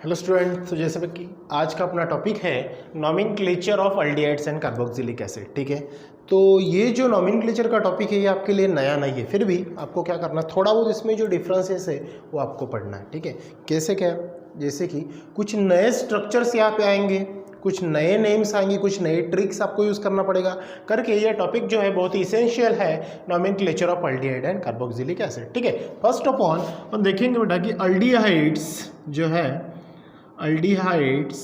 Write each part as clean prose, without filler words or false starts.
Hello student, तो जैसे कि आज का अपना टॉपिक है nomenclature of aldehydes and carboxylic acid. ठीक है, तो ये जो नॉमेनक्लेचर का टॉपिक है ये आपके लिए नया नहीं है, फिर भी आपको क्या करना, थोड़ा बहुत इसमें जो डिफरेंसेस है वो आपको पढ़ना है। ठीक है, कैसे क्या, जैसे कि कुछ नए स्ट्रक्चर्स यहाँ पे आएंगे, कुछ नए नेम्स आएंगे, कुछ नए ट्रिक्स आपको यूज़ करना पड़ेगा करके ये टॉपिक जो है बहुत ही इसेंशियल है, nomenclature of aldehyde and carboxylic acid. ठीक है, फर्स्ट ऑफ ऑल हम देखेंगे बेटा कि अल्डिहाइड्स जो है, अल्डिहाइड्स,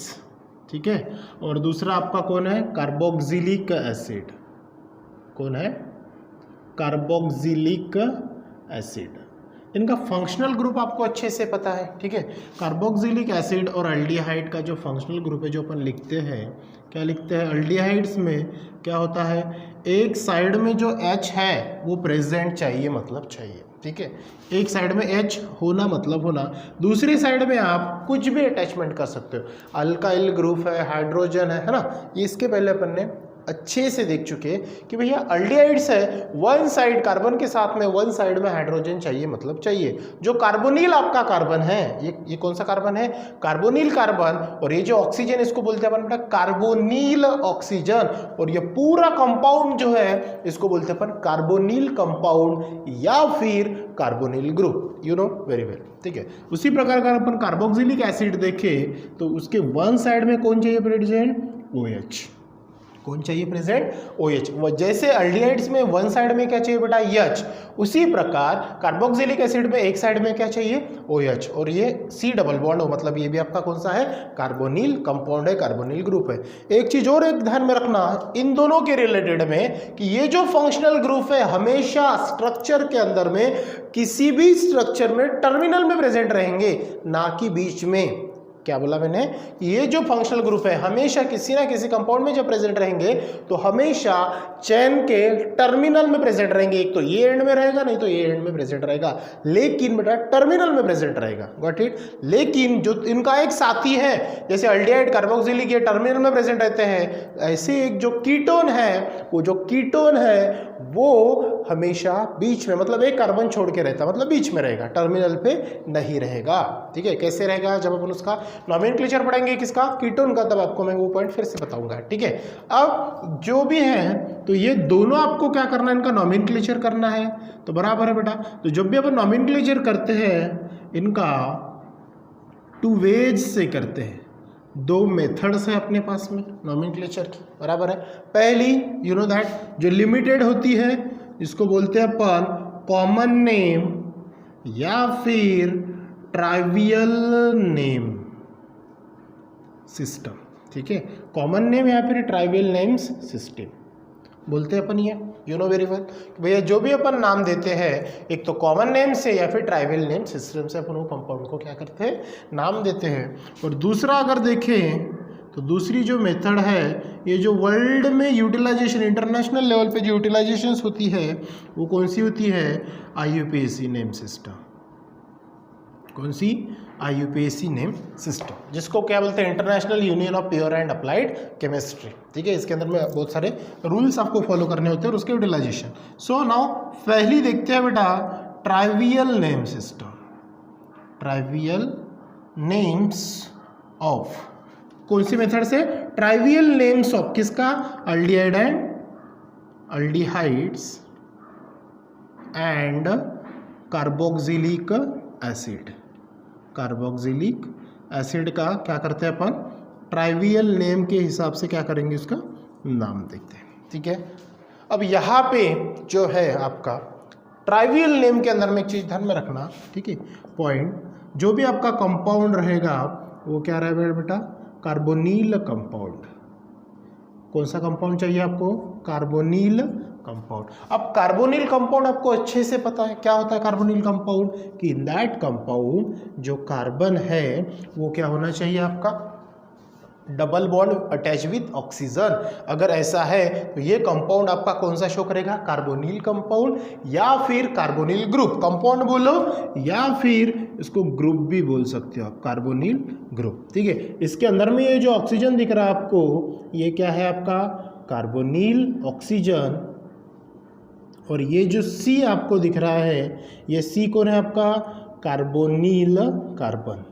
ठीक है, और दूसरा आपका कौन है, कार्बोक्सिलिक एसिड। कौन है, कार्बोक्सिलिक एसिड। इनका फंक्शनल ग्रुप आपको अच्छे से पता है। ठीक है, कार्बोक्सिलिक एसिड और अल्डिहाइड का जो फंक्शनल ग्रुप है जो अपन लिखते हैं, क्या लिखते हैं, अल्डिहाइड्स में क्या होता है, एक साइड में जो H है वो प्रेजेंट चाहिए, मतलब चाहिए। ठीक है, एक साइड में H होना मतलब होना, दूसरी साइड में आप कुछ भी अटैचमेंट कर सकते हो, अल्काइल ग्रुप है, हाइड्रोजन है ना। ये इसके पहले अपन ने अच्छे से देख चुके कि भैया अल्डिहाइड्स है, वन साइड कार्बन के साथ में वन साइड में हाइड्रोजन चाहिए, मतलब चाहिए। जो कार्बोनिल आपका कार्बन है, ये कौन सा कार्बन है, कार्बोनिल कार्बन, और ये जो ऑक्सीजन इसको बोलते हैं अपन कार्बोनिल ऑक्सीजन, और ये पूरा कंपाउंड जो है इसको बोलते हैं अपन कार्बोनिल कंपाउंड या फिर carbonyl group. You know very well. ठीक है, उसी प्रकार अगर अपन कार्बोक्सिलिक एसिड देखें तो उसके वन साइड में कौन चाहिए प्रेजेंट, OH। कौन चाहिए प्रेजेंट, OH। जैसे अल्डिहाइड्स में वन साइड में क्या चाहिए बेटा, H, उसी प्रकार कार्बोक्सिलिक एसिड में एक साइड में क्या चाहिए, OH, और ये C डबल बॉन्ड हो, मतलब ये भी आपका कौन सा है, कार्बोनिल कंपाउंड है, कार्बोनिल ग्रुप है। एक चीज और एक ध्यान में रखना इन दोनों के रिलेटेड में कि ये जो फंक्शनल ग्रुप है हमेशा स्ट्रक्चर के अंदर में, किसी भी स्ट्रक्चर में टर्मिनल में प्रेजेंट रहेंगे, ना कि बीच में। क्या बोला मैंने, ये जो फंक्शनल ग्रुप है हमेशा किसी ना किसी कंपाउंड में जब प्रेजेंट रहेंगे तो हमेशा चेन के टर्मिनल में प्रेजेंट रहेंगे। एक तो ये एंड में रहेगा, नहीं तो ये एंड में प्रेजेंट रहेगा, लेकिन बेटा टर्मिनल में प्रेजेंट रहेगा। Got it. लेकिन जो इनका एक साथी है, जैसे अल्डिहाइड कार्बोक्सिलिक ये टर्मिनल में प्रेजेंट रहते हैं, ऐसे एक जो कीटोन है, वो जो कीटोन है वो हमेशा बीच में, मतलब एक कार्बन छोड़ के रहता है, मतलब बीच में रहेगा, टर्मिनल पे नहीं रहेगा। ठीक है, कैसे रहेगा, जब अपन उसका नॉमेनक्लेचर पढ़ेंगे किसका, कीटोन का, तब आपको मैं वो पॉइंट फिर से बताऊंगा। ठीक है, अब जो भी है तो ये दोनों आपको क्या करना है, इनका नॉमेनक्लेचर करना है, तो बराबर है बेटा। तो जब भी अपन नॉमेनक्लेचर करते हैं इनका टू वेज से करते हैं, दो मेथड्स है अपने पास में नॉमेनक्लेचर की, बराबर है। पहली यू नो दैट, जो लिमिटेड होती है इसको बोलते हैं अपन कॉमन नेम या फिर ट्राइवियल नेम सिस्टम। ठीक है, कॉमन नेम या फिर ट्राइवियल नेम्स सिस्टम बोलते हैं अपन ये, यू नो वेरी वेल। भैया जो भी अपन नाम देते हैं, एक तो कॉमन नेम से या फिर ट्राइवियल नेम सिस्टम से अपन वो कंपाउंड को क्या करते हैं, नाम देते हैं। और दूसरा अगर देखें तो दूसरी जो मेथड है, ये जो वर्ल्ड में यूटिलाइजेशन, इंटरनेशनल लेवल पे जो यूटिलाइजेशन होती है वो कौन सी होती है, IUPAC नेम सिस्टम। कौन सी, IUPAC नेम सिस्टम, जिसको क्या बोलते हैं, international union of pure and applied chemistry. ठीक है, इसके अंदर में बहुत सारे रूल्स आपको फॉलो करने होते हैं और उसके यूटिलाइजेशन। सो नाउ पहली देखते हैं बेटा trivial name system. Trivial names of, कौन सी मेथड से, ट्राइवियल नेम्स ऑफ किसका, aldehyde and aldehydes and carboxylic acid. Carboxylic acid का क्या करते हैं अपन, ट्राइवियल नेम के हिसाब से क्या करेंगे, उसका नाम देखते हैं। ठीक है, अब यहाँ पे जो है आपका ट्राइवियल नेम के अंदर में एक चीज़ ध्यान में रखना, ठीक है, पॉइंट, जो भी आपका कंपाउंड रहेगा वो क्या रहेगा बेटा, कार्बोनिल कंपाउंड। कौन सा कंपाउंड चाहिए आपको, कार्बोनिल कंपाउंड। अब कार्बोनिल कंपाउंड आपको अच्छे से पता है क्या होता है कार्बोनिल कंपाउंड, कि इन दैट कंपाउंड जो कार्बन है वो क्या होना चाहिए आपका, double bond attach with oxygen. अगर ऐसा है तो ये कंपाउंड आपका कौन सा शो करेगा, कार्बोनिल कंपाउंड या फिर कार्बोनिल ग्रुप। कंपाउंड बोलो या फिर इसको ग्रुप भी बोल सकते हो आप, कार्बोनिल ग्रुप। ठीक है, इसके अंदर में ये जो ऑक्सीजन दिख रहा है आपको, ये क्या है आपका, कार्बोनिल ऑक्सीजन, और ये जो C आपको दिख रहा है, ये C कौन है आपका, कार्बोनिल कार्बन।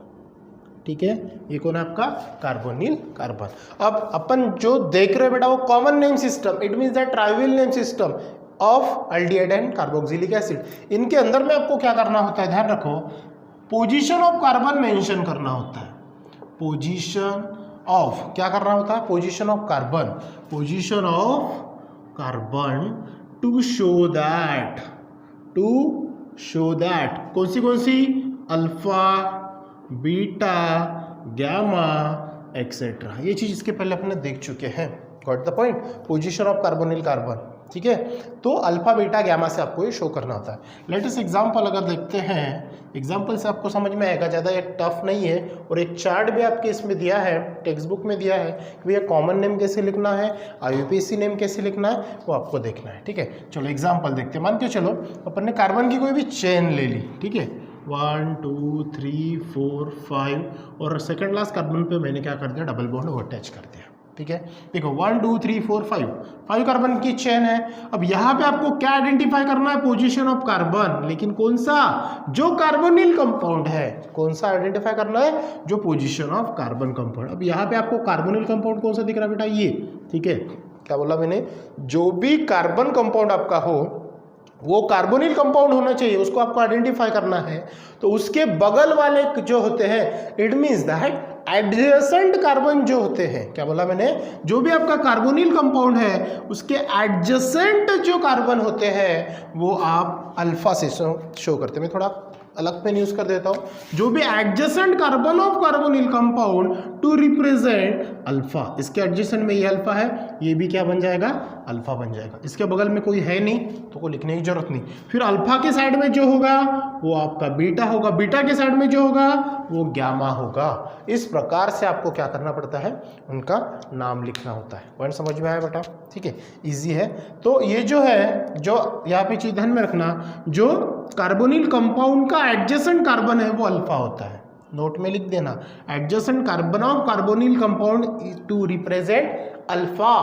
ठीक है, ये कौन है आपका कार्बोनिल कार्बन। अब अपन जो देख रहे हैं बेटा वो common name system, it means that trivial name system of aldehyde and carboxylic acid. इनके अंदर में आपको क्या करना होता है, ध्यान रखो, पोजीशन ऑफ कार्बन मेंशन करना होता है। पोजीशन ऑफ क्या करना होता है, position of carbon, position of carbon to show that कौन सी अल्फा बीटा गामा एक्सेट्रा, ये चीज इसके पहले अपने देख चुके हैं। Got the point, position of carbonyl carbon, ठीक है। तो अल्फा बीटा गामा से आपको ये शो करना होता है। लेटेस्ट एग्जांपल अगर देखते हैं, एग्जांपल से आपको समझ में आएगा, ज़्यादा ये टफ नहीं है। और एक चार्ट भी आपके इसमें दिया है, टेक्स्ट बुक में दिया है कि भैया कॉमन नेम कैसे लिखना है, IUPAC नेम कैसे लिखना है, वो आपको देखना है, ठीक है। चलो एग्जाम्पल देखते हैं। मान के चलो अपन ने कार्बन की कोई भी चेन ले ली, ठीक है, 1 2 3 4 5 और सेकंड लास्ट कार्बन पे मैंने क्या कर दिया, डबल बॉन्ड अटैच कर दिया, ठीक है। देखो 1 2 3 4 5 कार्बन की चेन है। अब यहाँ पे आपको क्या आइडेंटिफाई करना है, पोजीशन ऑफ कार्बन, लेकिन कौन सा, जो कार्बोनिल कंपाउंड है, कौन सा आइडेंटिफाई करना है, जो पोजीशन ऑफ कार्बन कंपाउंड। अब यहाँ पे आपको कार्बोनिल कंपाउंड कौन सा दिख रहा है बेटा, ये, ठीक है। क्या बोला मैंने, जो भी कार्बन कंपाउंड आपका हो वो कार्बोनिल कंपाउंड होना चाहिए, उसको आपको आइडेंटिफाई करना है। तो उसके बगल वाले जो होते हैं, it means that adjacent carbon जो होते हैं, क्या बोला मैंने, जो भी आपका कार्बोनिल कंपाउंड है उसके एडजेसेंट जो कार्बन होते हैं वो आप अल्फा से शो करते हैं। मैं थोड़ा अलग पेन यूज कर देता हूं, जो भी adjacent carbon of carbonyl compound to represent alpha, इसके एडजेसेंट में ये अल्फा है, ये भी क्या बन जाएगा, अल्फा बन जाएगा। इसके बगल में कोई है नहीं तो कोई लिखने की जरूरत नहीं। फिर अल्फा के साइड में जो होगा वो आपका बीटा होगा, बीटा के साइड में जो होगा वो गामा होगा। इस प्रकार से आपको क्या करना पड़ता है, उनका नाम लिखना होता है। पॉइंट समझ में आया बेटा, ठीक है, इजी है। तो ये जो है, जो यहाँ पे चीज ध्यान में रखना, जो कार्बोनिल कंपाउंड का एडजेसेंट कार्बन है वो अल्फा होता है, नोट में लिख देना, adjacent carbon of carbonyl compound to represent alpha,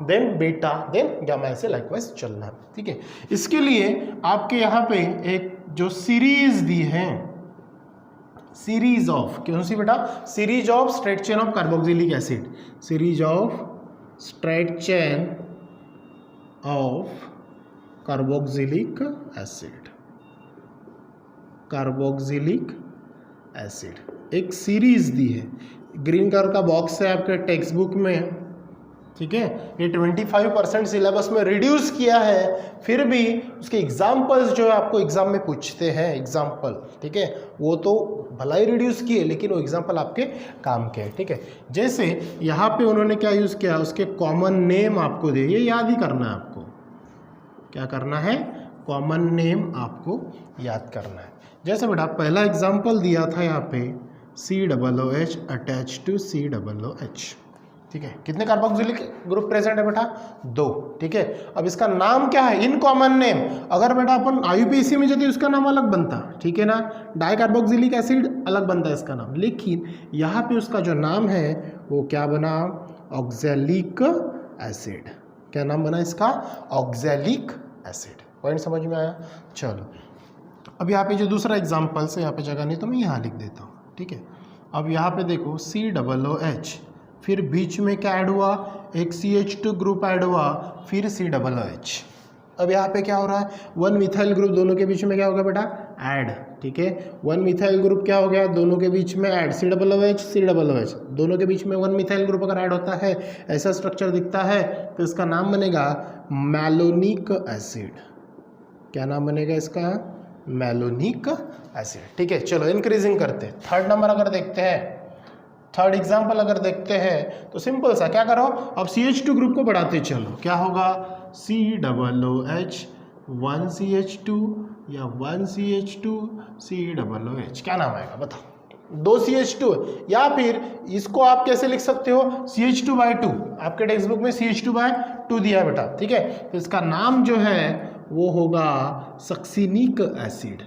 then beta, then gamma, ऐसे लाइकवाइज चलना है, ठीक है। इसके लिए आपके यहाँ पे एक जो सीरीज दी है, सीरीज ऑफ, कौन सी बेटा, series of straight chain of carboxylic acid, series of straight chain of carboxylic acid, carboxylic acid एक सीरीज दी है, ग्रीन कलर का बॉक्स है आपके टेक्स्ट बुक में, ठीक है। ये 25% सिलेबस में रिड्यूस किया है, फिर भी उसके एग्जाम्पल्स जो है आपको एग्जाम में पूछते हैं, एग्जाम्पल, ठीक है, वो तो भला ही रिड्यूस किए लेकिन वो एग्जाम्पल आपके काम के हैं, ठीक है। जैसे यहाँ पे उन्होंने क्या यूज़ किया, उसके कॉमन नेम आपको दे, ये याद ही करना है आपको, क्या करना है, कॉमन नेम आपको याद करना है। जैसे बेटा पहला एग्जाम्पल दिया था यहाँ पे COOH अटैच टू COOH, ठीक है। कितने कार्बोक्सिलिक ग्रुप प्रेजेंट है बेटा, 2, ठीक है। अब इसका नाम क्या है, इन कॉमन नेम, अगर बेटा अपन IUPAC में जाते उसका नाम अलग बनता, ठीक है ना, डाई कार्बोक्सिलिक एसिड अलग बनता है इसका नाम, लेकिन यहाँ पे उसका जो नाम है वो क्या बना, ऑक्सैलिक एसिड। क्या नाम बना इसका, ऑक्सैलिक एसिड। पॉइंट समझ में आया। चलो अब यहाँ पे जो दूसरा एग्जाम्पल से, यहाँ पे जगह नहीं तो मैं यहाँ लिख देता हूँ, ठीक है। अब यहाँ पे देखो COOH, फिर बीच में क्या ऐड हुआ, एक CH2 ग्रुप ऐड हुआ, फिर COOH। अब यहाँ पे क्या हो रहा है, 1 मिथाइल ग्रुप दोनों के बीच में क्या होगा बेटा, ऐड, ठीक है। 1 मिथाइल ग्रुप क्या हो गया, दोनों के बीच में ऐड, COOH, दोनों के बीच में 1 मिथाइल ग्रुप अगर ऐड होता है, ऐसा स्ट्रक्चर दिखता है तो इसका नाम बनेगा मैलोनिक एसिड। क्या नाम बनेगा इसका, मैलोनिक एसिड, ठीक है। चलो इंक्रीजिंग करते हैं, थर्ड नंबर अगर देखते हैं, थर्ड एग्जाम्पल अगर देखते हैं तो सिंपल सा क्या करो, अब CH2 ग्रुप को बढ़ाते चलो, क्या होगा, COOH 1CH2 या 1CH2 COOH, क्या नाम आएगा बताओ, 2 CH2, या फिर इसको आप कैसे लिख सकते हो, CH2/2, आपके टेक्स्ट बुक में CH2/2 दिया है बेटा, ठीक है। तो इसका नाम जो है वो होगा सक्सिनिक एसिड।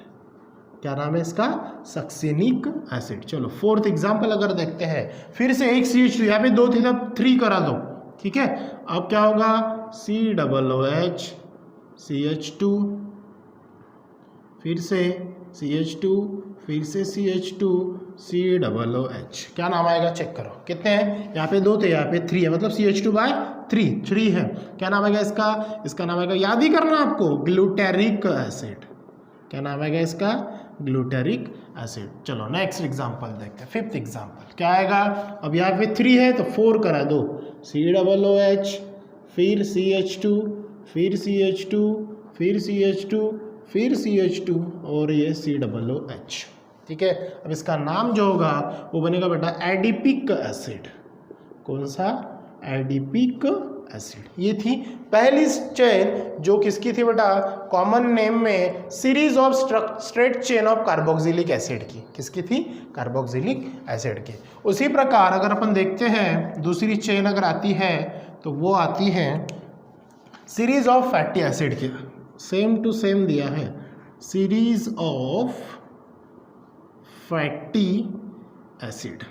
क्या नाम है इसका, सक्सिनिक एसिड। चलो फोर्थ एग्जाम्पल अगर देखते हैं, फिर से एक CH2, यहाँ पे 2 थे तब 3 करा दो, ठीक है। अब क्या होगा, COOH CH2, फिर से CH2, फिर से CH2, COOH। क्या नाम आएगा चेक करो, कितने हैं, यहाँ पे 2 थे, यहाँ पे 3 है, मतलब CH2/3 है। क्या नाम आएगा इसका, इसका नाम आएगा, याद ही करना आपको, ग्लूटेरिक एसिड। क्या नाम आएगा इसका, ग्लूटेरिक एसिड। चलो नेक्स्ट एग्जांपल देखते हैं, 5th एग्जांपल क्या आएगा। अब यहाँ पे 3 है तो 4 करा दो, COOH, फिर CH2, फिर CH2, फिर CH2, फिर CH2 और ये COOH। ठीक है, अब इसका नाम जो होगा वो बनेगा बेटा एडिपिक एसिड। कौन सा, एडिपिक एसिड। ये थी पहली चेन जो किसकी थी बेटा, कॉमन नेम में series of straight chain of carboxylic acid की। किसकी थी, कार्बोक्सिलिक एसिड की। उसी प्रकार अगर अपन देखते हैं दूसरी चेन अगर आती है तो वो आती है सीरीज ऑफ फैटी एसिड की। सेम टू सेम दिया है, सीरीज ऑफ फैटी एसिड।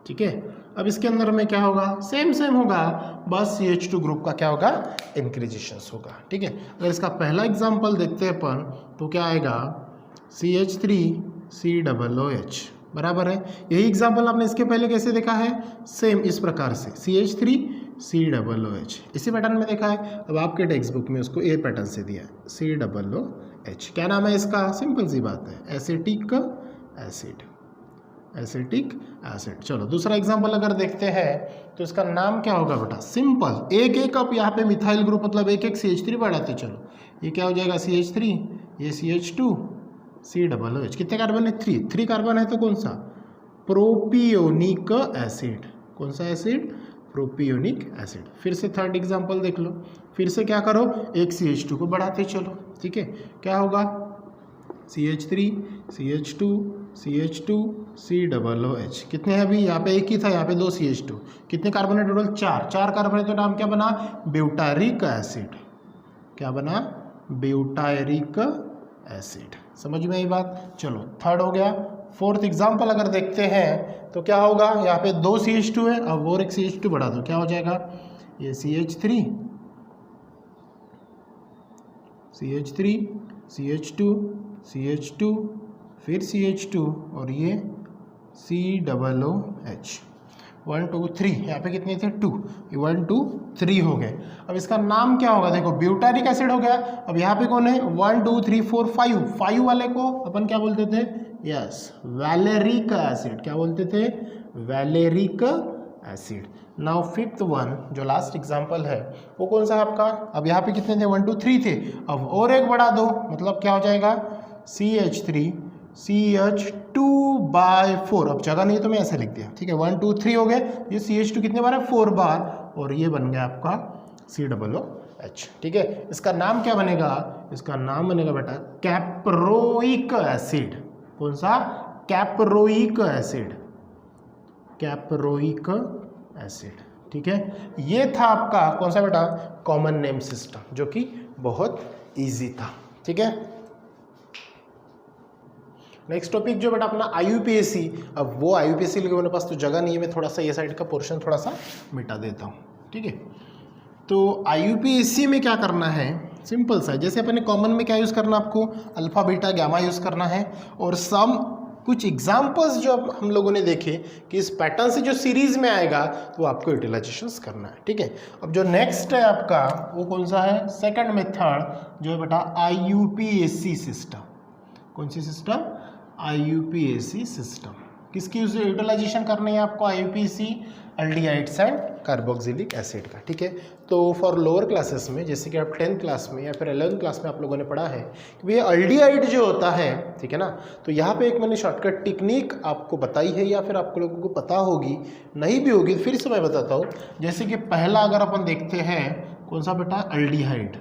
ठीक है, अब इसके अंदर में क्या होगा, सेम होगा, बस CH2 ग्रुप का क्या होगा, इंक्रीजेशन होगा। ठीक है, अगर इसका पहला एग्जांपल देखते हैं अपन तो क्या आएगा, CH3COOH बराबर है। यही एग्जांपल आपने इसके पहले कैसे देखा है, सेम इस प्रकार से CH3COOH, इसी पैटर्न में देखा है। अब आपके टेक्स्ट बुक में उसको ए पैटर्न से दिया है, COOH। क्या नाम है इसका, सिंपल सी बात है, एसिटिक एसिड, एसिटिक एसिड। चलो दूसरा एग्जांपल अगर देखते हैं तो इसका नाम क्या होगा बेटा, सिंपल, एक अब यहाँ पे मिथाइल ग्रुप, मतलब एक CH3 बढ़ाते चलो, ये क्या हो जाएगा CH3, ये CH2, COOH। कितने कार्बन है, 3 कार्बन है, तो कौन सा, प्रोपियोनिक एसिड। कौन सा एसिड, प्रोपियोनिक एसिड। फिर से थर्ड एग्जांपल देख लो, फिर से क्या करो, एक CH2 को बढ़ाते चलो। ठीक है, क्या होगा, CH3, CH2, CH2, COOH। कितने हैं अभी, यहाँ पे एक ही था, यहाँ पे 2 CH2। कितने कार्बन है टोटल, 4 कार्बन है, तो नाम क्या बना, ब्यूटारिक एसिड। क्या बना, ब्यूटारिक एसिड। समझ में आई बात। चलो थर्ड हो गया। 4th एग्जाम्पल अगर देखते हैं तो क्या होगा, यहाँ पे 2 CH2 है, अब और एक CH2 बढ़ा दो, क्या हो जाएगा, ये CH3, CH3, CH2, CH2, फिर CH2 और ये COOH। 1 2 3, यहाँ पे कितने थे, 2, 1 2 3 हो गए। अब इसका नाम क्या होगा, देखो ब्यूटारिक एसिड हो गया। अब यहाँ पे कौन है, 1 2 3 4 5 वाले को अपन क्या बोलते थे, यस, वैलेरिक एसिड। क्या बोलते थे, वैलेरिक एसिड। नाउ 5th वन जो लास्ट एग्जांपल है वो कौन सा है आपका, अब यहाँ पे कितने थे, 1 2 3 थे, अब और एक बढ़ा दो, मतलब क्या हो जाएगा, CH3 CH2/4। अब जगह नहीं है तो मैं ऐसे लिख दिया। ठीक है, 1 2 3 हो गए, ये CH2 कितने बार है, 4 बार, और ये बन गया आपका COOH। ठीक है, इसका नाम क्या बनेगा, इसका नाम बनेगा बेटा कैप्रोइक एसिड। कौन सा, कैप्रोइक एसिड, कैप्रोइक एसिड। ठीक है, ये था आपका कौन सा बेटा, कॉमन नेम सिस्टम, जो कि बहुत इजी था। ठीक है, नेक्स्ट टॉपिक जो बेटा अपना IUPAC। अब वो IUPAC के मेरे पास तो जगह नहीं है, मैं थोड़ा सा ये साइड का पोर्शन थोड़ा सा मिटा देता हूँ। ठीक है, तो IUPAC में क्या करना है, सिंपल सा, जैसे अपने कॉमन में क्या यूज़ करना, आपको अल्फा बीटा गामा यूज़ करना है, और सम कुछ एग्जाम्पल्स जो हम लोगों ने देखे कि इस पैटर्न से जो सीरीज में आएगा तो आपको यूटिलाइजेशंस करना है। ठीक है, अब जो नेक्स्ट है आपका वो कौन सा है, सेकंड मेथड जो है बेटा IUPAC सिस्टम। कौन सी सिस्टम, IUPAC सिस्टम। किसकी यूटिलाइजेशन करनी है आपको, IUPAC aldehydes and carboxylic acid का। ठीक है, तो फॉर लोअर क्लासेस में, जैसे कि आप 10th क्लास में या फिर 11th क्लास में आप लोगों ने पढ़ा है कि भैया एल्डिहाइड जो होता है, ठीक है ना, तो यहाँ पे एक मैंने शॉर्टकट टेक्निक आपको बताई है, या फिर आप लोगों को पता होगी, नहीं भी होगी फिर से मैं बताता हूँ। जैसे कि पहला अगर अपन देखते हैं कौन सा बेटा, एल्डिहाइड।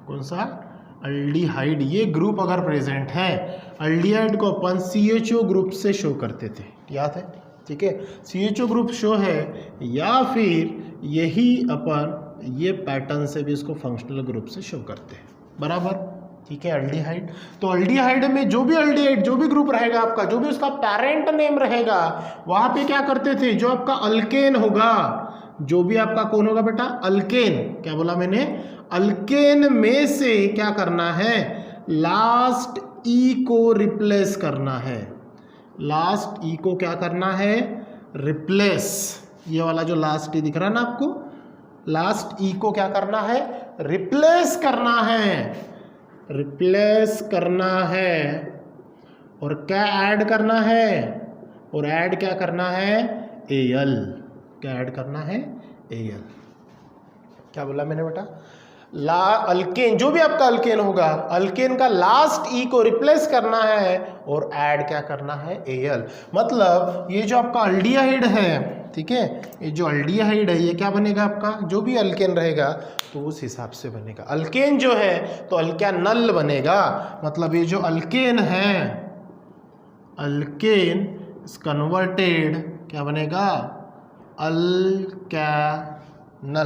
कौन सा, एल्डिहाइड। ये ग्रुप अगर प्रेजेंट है, एल्डिहाइड को अपन CHO ग्रुप से शो करते थे, याद है। ठीक है, CHO ग्रुप शो है, या फिर यही अपन ये पैटर्न से भी इसको फंक्शनल ग्रुप से शो करते हैं, बराबर। ठीक है, एल्डिहाइड। तो एल्डिहाइड में जो भी एल्डिहाइड, जो भी ग्रुप रहेगा आपका, जो भी उसका पेरेंट नेम रहेगा, वहां पे क्या करते थे, जो आपका अल्केन होगा, जो भी आपका कौन होगा बेटा, अल्केन। क्या बोला मैंने, अल्केन में से क्या करना है, लास्ट ई को रिप्लेस करना है, लास्ट ई को क्या करना है, रिप्लेस, ये वाला जो लास्ट ई दिख रहा है ना आपको, लास्ट ई को क्या करना है, रिप्लेस करना है, रिप्लेस करना है। और क्या ऐड करना है, और ऐड क्या करना है, एल, क्या ऐड करना है, एल। क्या बोला मैंने बेटा, अल्केन, जो भी आपका अल्केन होगा, अल्केन का लास्ट ई को रिप्लेस करना है और ऐड क्या करना है, एल। मतलब ये जो आपका अल्डिहाइड है, ठीक है, ये जो अल्डिहाइड है ये क्या बनेगा आपका, जो भी अल्केन रहेगा तो उस हिसाब से बनेगा। अल्केन जो है तो अल्केनल बनेगा, मतलब ये जो अल्केन है, अल्केन इज कन्वर्टेड, क्या बनेगा, अल्केनल।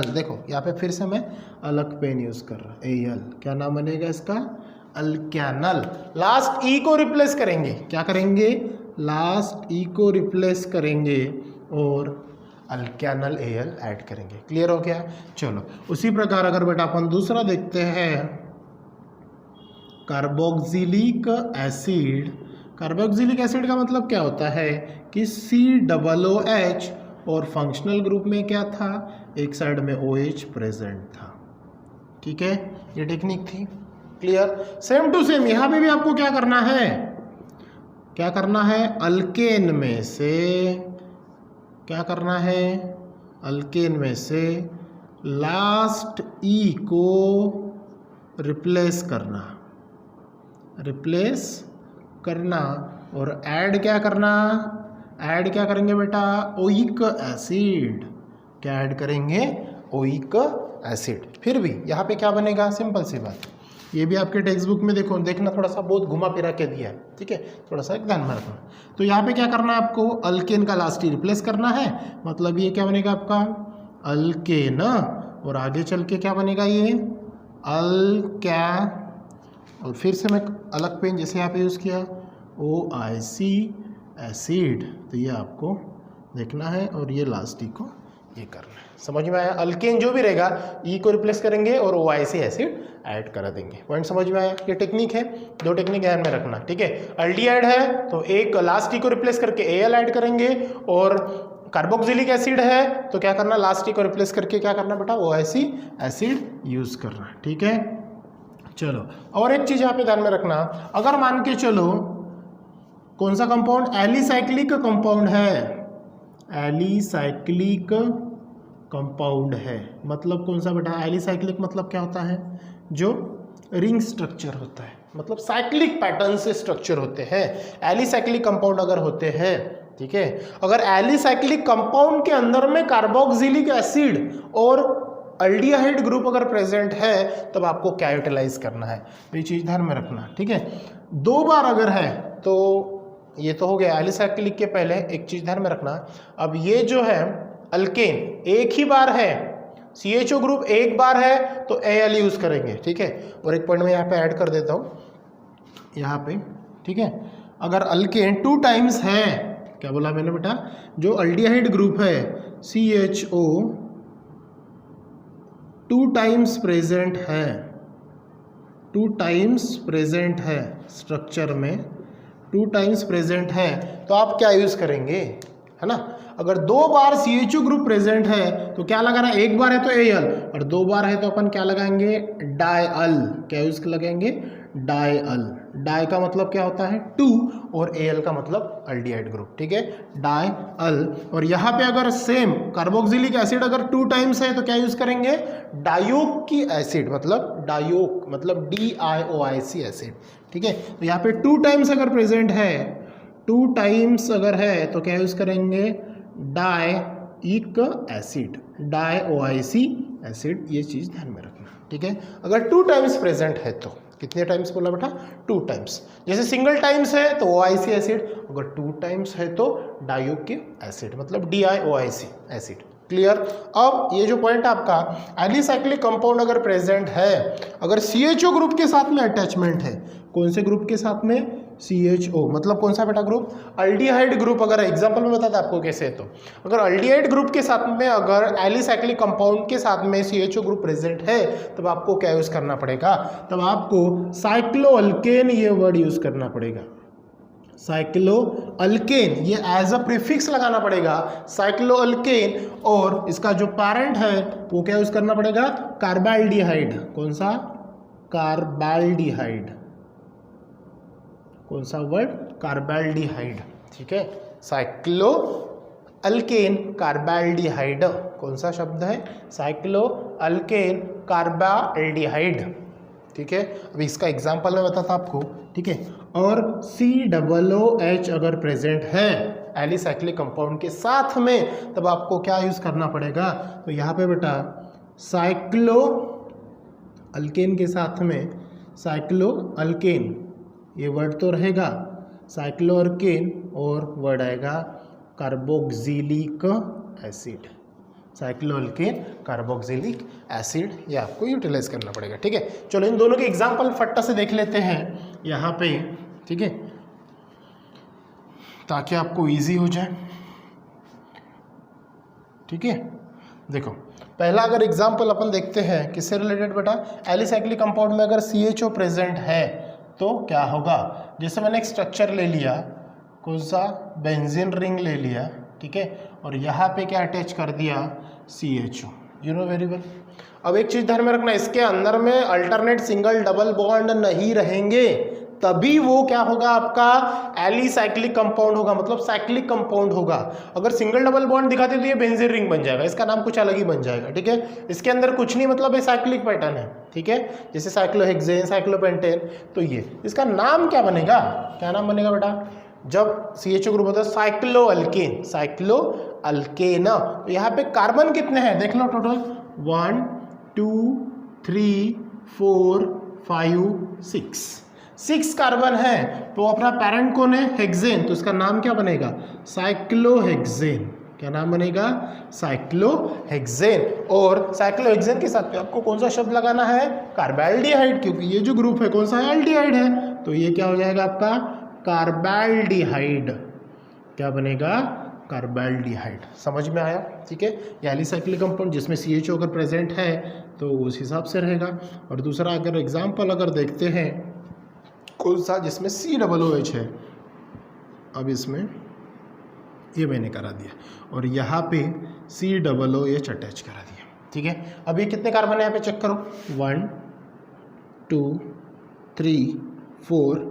देखो यहाँ पे फिर से मैं अलग पेन यूज कर रहा हूँ, एल, क्या नाम बनेगा इसका, अल्केनल। लास्ट ई को रिप्लेस करेंगे, क्या करेंगे, लास्ट ई को रिप्लेस करेंगे और अल्केनल एल ऐड करेंगे। क्लियर हो गया। चलो उसी प्रकार अगर बेटा अपन दूसरा देखते हैं, कार्बोक्सिलिक एसिड। कार्बोक्सिलिक एसिड का मतलब क्या होता है कि COOH और फंक्शनल ग्रुप में क्या था, एक साइड में OH प्रेजेंट था। ठीक है, ये टेक्निक थी। क्लियर। सेम टू सेम यहाँ पे भी आपको क्या करना है, क्या करना है, अल्केन में से क्या करना है, अल्केन में से लास्ट ई को रिप्लेस करना, रिप्लेस करना और ऐड क्या करना, ऐड क्या करेंगे बेटा, ओइक एसिड। क्या ऐड करेंगे, ओइक एसिड। फिर भी यहाँ पे क्या बनेगा, सिंपल सी बात, ये भी आपके टेक्स्ट बुक में देखो, देखना थोड़ा सा बहुत घुमा फिरा के दिया है। ठीक है, थोड़ा सा ध्यान में रखना। तो यहाँ पे क्या करना है आपको, अल्केन का लास्ट ई रिप्लेस करना है, मतलब ये क्या बनेगा आपका, अल्केन, और आगे चल के क्या बनेगा ये अल्कै, और फिर से मैं अलग पेन जैसे यहाँ पे यूज़ किया OIC एसिड। तो ये आपको देखना है और ये लास्ट ई को ये करना है। समझ में आया। अल्केन जो भी रहेगा ई को रिप्लेस करेंगे और OIC एसिड ऐड करा देंगे। पॉइंट समझ में आया। ये टेक्निक है, दो टेक्निक ध्यान में रखना। ठीक है, अल्डिहाइड है तो एक लास्ट ई को रिप्लेस करके Al ऐड करेंगे, और कार्बोक्सिलिक एसिड है तो क्या करना, लास्ट ई को रिप्लेस करके क्या करना बेटा, OIC एसिड यूज करना। ठीक है, चलो और एक चीज यहाँ पे ध्यान में रखना, अगर मान के चलो कौन सा कंपाउंड, एलिसाइक्लिक कंपाउंड है, एलिसाइक्लिक कंपाउंड है, मतलब कौन सा बेटा, एलिसाइक्लिक मतलब क्या होता है, जो रिंग स्ट्रक्चर होता है, मतलब साइक्लिक पैटर्न से स्ट्रक्चर होते हैं, एलिसाइक्लिक कंपाउंड अगर होते हैं। ठीक है, अगर एलिसाइक्लिक कंपाउंड के अंदर में कार्बोक्सिलिक एसिड और अल्डिहाइड ग्रुप अगर प्रेजेंट है तब आपको क्या यूटिलाइज करना है, ये चीज ध्यान में रखना। ठीक है, दो बार अगर है तो ये तो हो गया एलिसाइक्लिक के पहले, एक चीज ध्यान में रखना, अब ये जो है अल्केन एक ही बार है, CHO ग्रुप एक बार है तो Al यूज करेंगे। ठीक है, और एक पॉइंट में यहाँ पे ऐड कर देता हूँ यहाँ पे। ठीक है, अगर अल्केन 2 टाइम्स है, क्या बोला मैंने बेटा, जो अल्डिहाइड ग्रुप है CHO 2 टाइम्स प्रेजेंट है, 2 टाइम्स प्रेजेंट है स्ट्रक्चर में, 2 टाइम्स प्रेजेंट है तो आप क्या यूज करेंगे, है ना। अगर 2 बार CHO ग्रुप प्रेजेंट है तो क्या लगाना, एक बार है तो Al, और 2 बार है तो अपन क्या लगाएंगे, डायअल। क्या यूज लगाएंगे, डायअल। डाई का मतलब क्या होता है 2, और Al का मतलब अल्डिहाइड ग्रुप। ठीक है, डायअल। और यहाँ पे अगर सेम कार्बोक्सिलिक एसिड अगर 2 टाइम्स है तो क्या यूज करेंगे, डायोक की एसिड, मतलब डायोक मतलब DIOIC एसिड। ठीक है, तो यहाँ पे 2 टाइम्स अगर प्रेजेंट है, 2 टाइम्स अगर है तो क्या यूज करेंगे, डाइक एसिड, DIOIC एसिड। ये चीज ध्यान में रखना। ठीक है, अगर 2 टाइम्स प्रेजेंट है तो कितने टाइम्स बोला बेटा, 2 टाइम्स। जैसे सिंगल टाइम्स है तो OIC एसिड, अगर 2 टाइम्स है तो डायोक्सिक एसिड मतलब DIOIC एसिड। क्लियर। अब ये जो पॉइंट आपका एलिसाइक्लिक कंपाउंड अगर प्रेजेंट है, अगर CHO ग्रुप के साथ में अटैचमेंट है, कौन से ग्रुप के साथ में, CHO मतलब कौन सा बेटा ग्रुप, अल्डिहाइड ग्रुप। अगर एग्जांपल में बताता आपको कैसे है, तो अगर अल्डिहाइड ग्रुप के साथ में अगर एलिसाइक्लिक कंपाउंड के साथ में CHO ग्रुप प्रेजेंट है तब आपको क्या यूज करना पड़ेगा, तब आपको साइक्लोअल्केन ये वर्ड यूज करना पड़ेगा, साइक्लो अल्केन, ये एज अ प्रीफिक्स लगाना पड़ेगा, साइक्लो अल्केन, और इसका जो पैरेंट है वो क्या यूज करना पड़ेगा, कार्बाल्डिहाइड। कौन सा, कार्बाल्डिहाइड, कौन सा वर्ड, कार्बाल्डिहाइड, ठीक है, साइक्लो अल्केन कार्बाल्डिहाइड, कौन सा शब्द है, साइक्लो अल्केन कार्बाल्डिहाइड, ठीक है। अभी इसका एग्जांपल मैं बताता आपको, ठीक है। और COOH अगर प्रेजेंट है एलिसाइक्लिक कंपाउंड के साथ में, तब आपको क्या यूज करना पड़ेगा, तो यहाँ पे बेटा साइक्लो अल्केन के साथ में साइक्लो अल्केन, ये वर्ड तो रहेगा साइक्लो अल्केन, और वर्ड आएगा carboxylic acid, cyclo alkane carboxylic acid, ये आपको यूटिलाइज करना पड़ेगा, ठीक है। चलो इन दोनों के एग्जांपल फट्टा से देख लेते हैं यहाँ पे, ठीक है, ताकि आपको इजी हो जाए, ठीक है। देखो पहला अगर एग्जांपल अपन देखते हैं किससे रिलेटेड बेटा, एलिसाइक्लिक कंपाउंड में अगर CHO प्रेजेंट है तो क्या होगा, जैसे मैंने एक स्ट्रक्चर ले लिया, कौन सा, बेंजीन रिंग ले लिया, ठीक है, और यहाँ पे क्या अटैच कर दिया, CHO, you know very well. अब एक चीज ध्यान में रखना, इसके अंदर में अल्टरनेट सिंगल डबल बॉन्ड नहीं रहेंगे, तभी वो क्या होगा, आपका एलिसाइक्लिक कंपाउंड होगा, मतलब साइक्लिक कंपाउंड होगा। अगर सिंगल डबल बॉन्ड दिखाते तो ये बेंजीन रिंग बन जाएगा, इसका नाम कुछ अलग ही बन जाएगा, ठीक है। इसके अंदर कुछ नहीं, मतलब ये साइक्लिक पैटर्न है, ठीक है, जैसे साइक्लोहेक्सेन, साइक्लोपेंटेन, तो ये इसका नाम क्या बनेगा, क्या नाम बनेगा बेटा, जब CHO ग्रुप होता है साइक्लो अल्केन, साइक्लो अल्केन। तो यहाँ पे कार्बन कितने हैं देख लो, टोटल 1 2 3 4 5 6 कार्बन है, तो अपना पैरेंट कौन है, हेक्सेन, तो इसका नाम क्या बनेगा, साइक्लोहेक्सेन, क्या नाम बनेगा, साइक्लोहेक्सेन। और साइक्लोहेक्सेन के साथ पे आपको कौन सा शब्द लगाना है, कार्बाल्डिहाइड, क्योंकि ये जो ग्रुप है कौन सा है, एल्डिहाइड है, तो ये क्या हो जाएगा आपका कार्बाल्डिहाइड, क्या बनेगा, कार्बाल्डिहाइड। समझ में आया, ठीक है। ये एलिसाइक्लिक कंपाउंड जिसमें CHO अगर प्रेजेंट है तो उस हिसाब से रहेगा। और दूसरा अगर एग्जांपल अगर देखते हैं कौन सा, जिसमें COOH है, अब इसमें ये मैंने करा दिया और यहाँ पे COOH अटैच करा दिया, ठीक है। अभी कितने कार्बन है यहाँ पे चेक करो, 1 2 3 4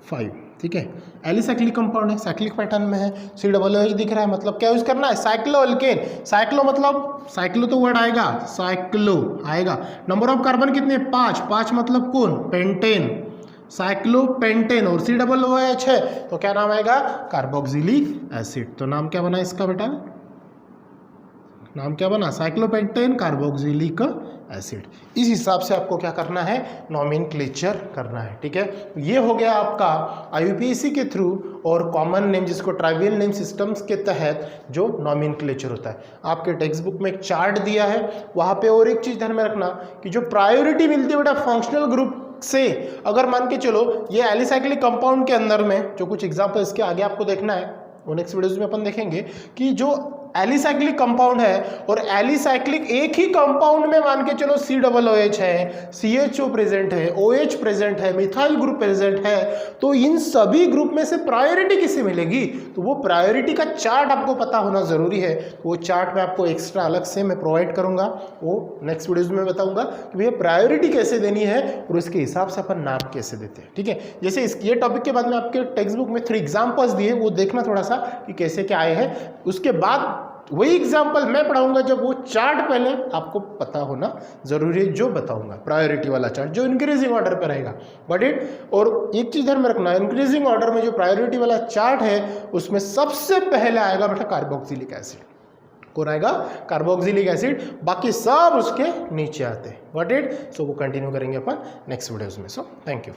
5, ठीक है। एलिसाइक्लिक कंपाउंड है, साइक्लिक पैटर्न में है, COOH दिख रहा है, मतलब क्या यूज करना है, साइक्लो अल्केन। साइक्लो मतलब साइक्लो तो वर्ड आएगा, साइक्लो आएगा। नंबर ऑफ कार्बन कितने, 5 मतलब कौन, पेंटेन, साइक्लोपेंटेन, और COOH है तो क्या नाम आएगा, कार्बोक्सिलिक एसिड। तो नाम क्या बना इसका बेटा, नाम क्या बना, साइक्लोपेंटेन कार्बोक्सिलिक एसिड। इस हिसाब से आपको क्या करना है, नॉमेनक्लेचर करना है, ठीक है। ये हो गया आपका IUPAC के थ्रू और कॉमन नेम, जिसको ट्राइवियल नेम सिस्टम्स के तहत जो नॉमेनक्लेचर होता है। आपके टेक्स्ट बुक में एक चार्ट दिया है वहाँ पे, और एक चीज़ ध्यान में रखना कि जो प्रायोरिटी मिलती है बेटा फंक्शनल ग्रुप से, अगर मान के चलो ये एलिसाइक्लिक कंपाउंड के अंदर में, जो कुछ एग्जाम्पल इसके आगे आपको देखना है वो नेक्स्ट वीडियोज में अपन देखेंगे, कि जो एलिसाइक्लिक कंपाउंड है और एलिसाइक्लिक एक ही कंपाउंड में मान के चलो COOH है, CHO प्रेजेंट है, OH प्रेजेंट है, मिथाइल ग्रुप प्रेजेंट है, तो इन सभी ग्रुप में से प्रायोरिटी किसे मिलेगी, तो वो प्रायोरिटी का चार्ट आपको पता होना जरूरी है। वो चार्ट में आपको एक्स्ट्रा अलग से मैं प्रोवाइड करूंगा, वो नेक्स्ट वीडियोज में बताऊंगा कि भैया प्रायोरिटी कैसे देनी है और उसके हिसाब से अपन नाम कैसे देते हैं, ठीक है। जैसे ये टॉपिक के बाद में आपके टेक्स्ट बुक में 3 एग्जाम्पल्स दिए, वो देखना थोड़ा सा कि कैसे क्या आए हैं। उसके बाद वही एग्जाम्पल मैं पढ़ाऊंगा जब वो चार्ट पहले आपको पता होना जरूरी है, जो बताऊंगा प्रायोरिटी वाला चार्ट जो इंक्रीजिंग ऑर्डर पे रहेगा, बट इट। और एक चीज ध्यान में रखना, इंक्रीजिंग ऑर्डर में जो प्रायोरिटी वाला चार्ट है उसमें सबसे पहले आएगा बेटा कार्बोक्सिलिक एसिड। कौन आएगा, कार्बोक्सिलिक एसिड, बाकी सब उसके नीचे आते हैं, बट इट। सो वो कंटिन्यू करेंगे अपन नेक्स्ट वीडियोज में। So thank you.